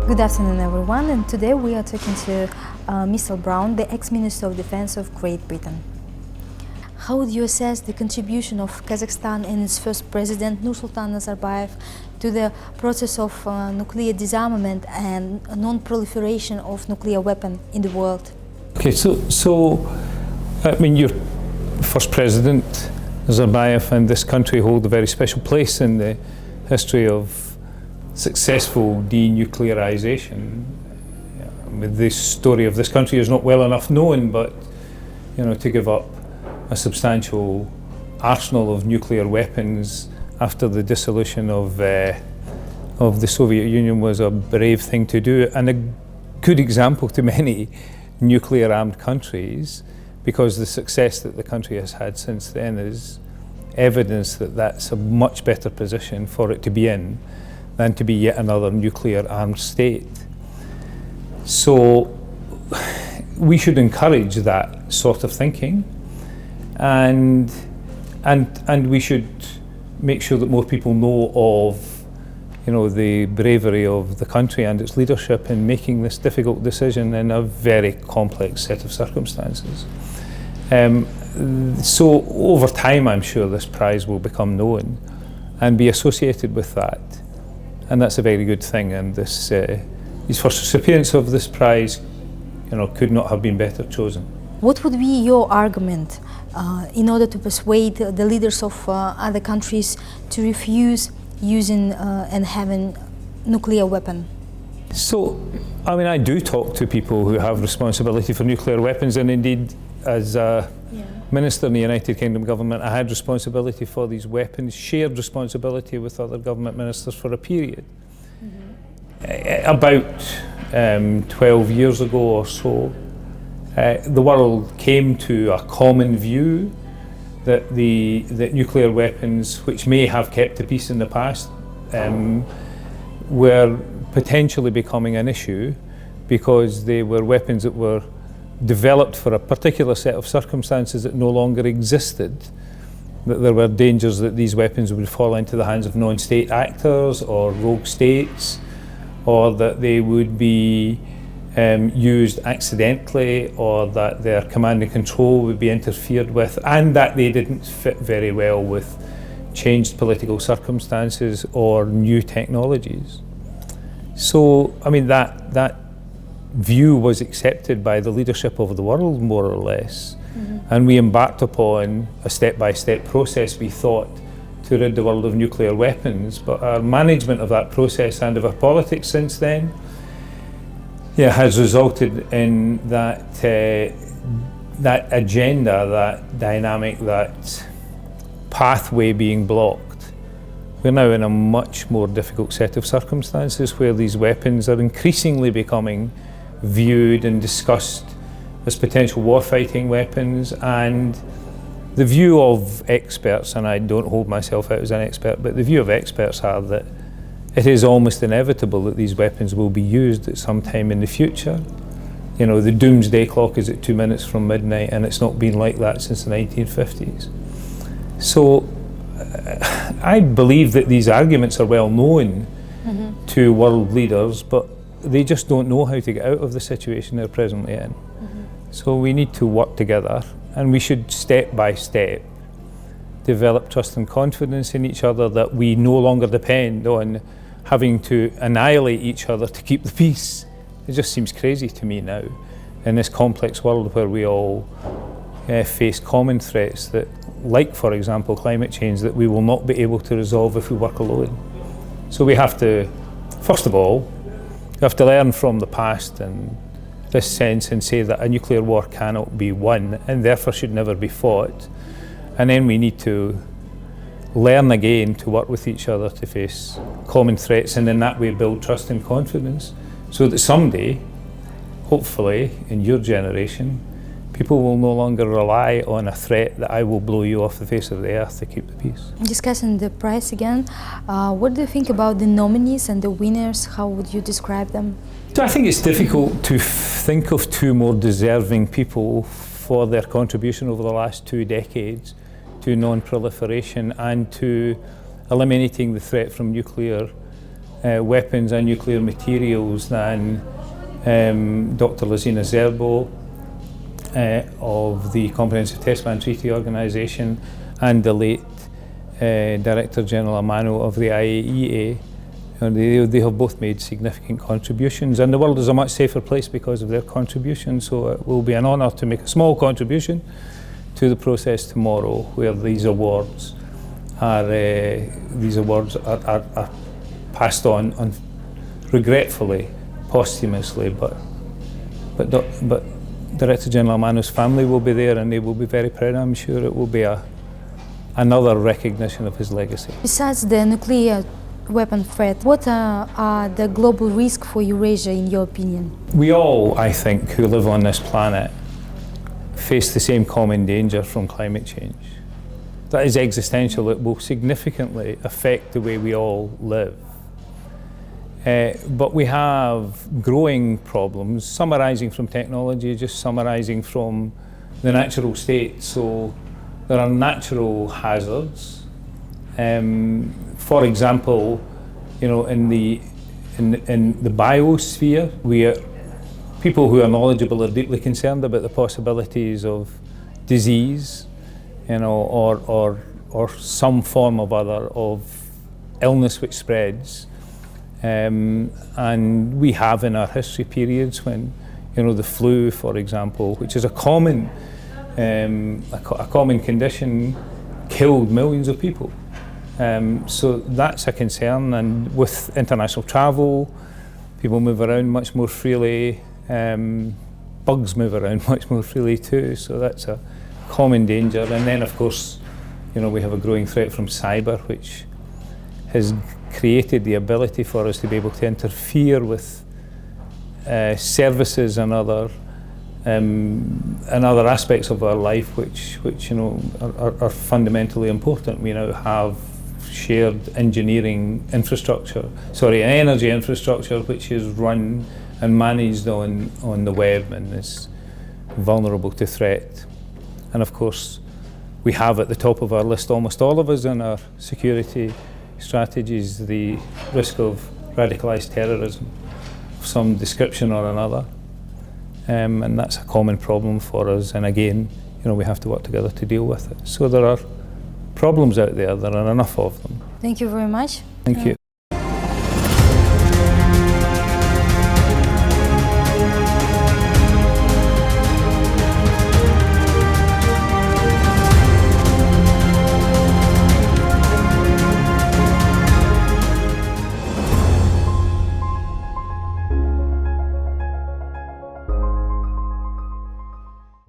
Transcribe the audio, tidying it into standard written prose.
Good afternoon, everyone, and today we are talking to Mr. Brown, the ex-Minister of Defense of Great Britain. How would you assess the contribution of Kazakhstan and its first president, Nursultan Nazarbayev, to the process of nuclear disarmament and non-proliferation of nuclear weapons in the world? Okay, so I mean, your first president, Nazarbayev, and this country hold a very special place in the history of successful denuclearization. The story of this country is not well enough known, but to give up a substantial arsenal of nuclear weapons after the dissolution of the Soviet Union was a brave thing to do, and a good example to many nuclear-armed countries, because the success that the country has had since then is evidence that that's a much better position for it to be in than to be yet another nuclear-armed state. So we should encourage that sort of thinking, and we should make sure that more people know of the bravery of the country and its leadership in making this difficult decision in a very complex set of circumstances. So over time, I'm sure this prize will become known and be associated with that, and that's a very good thing. And these first recipients of this prize, could not have been better chosen. What would be your argument in order to persuade the leaders of other countries to refuse using and having nuclear weapon? So, I mean, I do talk to people who have responsibility for nuclear weapons, and indeed, as a minister in the United Kingdom government, I had responsibility for these weapons, shared responsibility with other government ministers for a period. About 12 years ago or so, the world came to a common view that that nuclear weapons, which may have kept the peace in the past, were potentially becoming an issue because they were weapons that were developed for a particular set of circumstances that no longer existed, that there were dangers that these weapons would fall into the hands of non-state actors or rogue states, or that they would be used accidentally, or that their command and control would be interfered with, and that they didn't fit very well with changed political circumstances or new technologies. So, I mean, that view was accepted by the leadership of the world, more or less, and we embarked upon a step-by-step process, we thought, to rid the world of nuclear weapons. But our management of that process and of our politics since then has resulted in that agenda, that dynamic, that pathway being blocked. We're now in a much more difficult set of circumstances where these weapons are increasingly becoming viewed and discussed as potential warfighting weapons, and the view of experts, and I don't hold myself out as an expert, but the view of experts are that it is almost inevitable that these weapons will be used at some time in the future. The doomsday clock is at 2 minutes from midnight, and it's not been like that since the 1950s. So I believe that these arguments are well known to world leaders, but they just don't know how to get out of the situation they're presently in. So we need to work together, and we should step by step develop trust and confidence in each other, that we no longer depend on having to annihilate each other to keep the peace. It just seems crazy to me now, in this complex world where we all face common threats that, like for example climate change, that we will not be able to resolve if we work alone. So we have to, first of all, we have to learn from the past in this sense and say that a nuclear war cannot be won and therefore should never be fought. And then we need to learn again to work with each other to face common threats, and in that way build trust and confidence, so that someday, hopefully in your generation, people will no longer rely on a threat that I will blow you off the face of the earth to keep the peace. Discussing the prize again, what do you think about the nominees and the winners? How would you describe them? So I think it's difficult to think of two more deserving people for their contribution over the last 2 decades to non-proliferation and to eliminating the threat from nuclear weapons and nuclear materials than Dr. Lazina Zerbo of the Comprehensive Test Ban Treaty Organisation and the late Director General Amano of the IAEA. And they have both made significant contributions, and the world is a much safer place because of their contribution. So it will be an honour to make a small contribution to the process tomorrow, where these awards are passed on regretfully, posthumously, but Director General Amano's family will be there, and they will be very proud. I'm sure it will be another recognition of his legacy. Besides the nuclear weapon threat, what are the global risks for Eurasia in your opinion? We all, I think, who live on this planet face the same common danger from climate change. That is existential. It will significantly affect the way we all live. But we have growing problems, some arising from technology, just some arising from the natural state. So there are natural hazards. For example, you know, in the biosphere, people who are knowledgeable are deeply concerned about the possibilities of disease, you know, or some form of other of illness which spreads. And we have in our history periods when, you know, the flu, for example, which is a common condition, killed millions of people. So that's a concern, and with international travel, people move around much more freely. Bugs move around much more freely too, so that's a common danger. And then, of course, you know, we have a growing threat from cyber, which has created the ability for us to be able to interfere with services and other aspects of our life, which you know are fundamentally important. We now have shared energy infrastructure, which is run and managed on the web and is vulnerable to threat. And of course, we have at the top of our list, almost all of us, in our security strategies, the risk of radicalised terrorism of some description or another. And that's a common problem for us, and again, you know, we have to work together to deal with it. So there are problems out there are enough of them. Thank you very much. Thank you.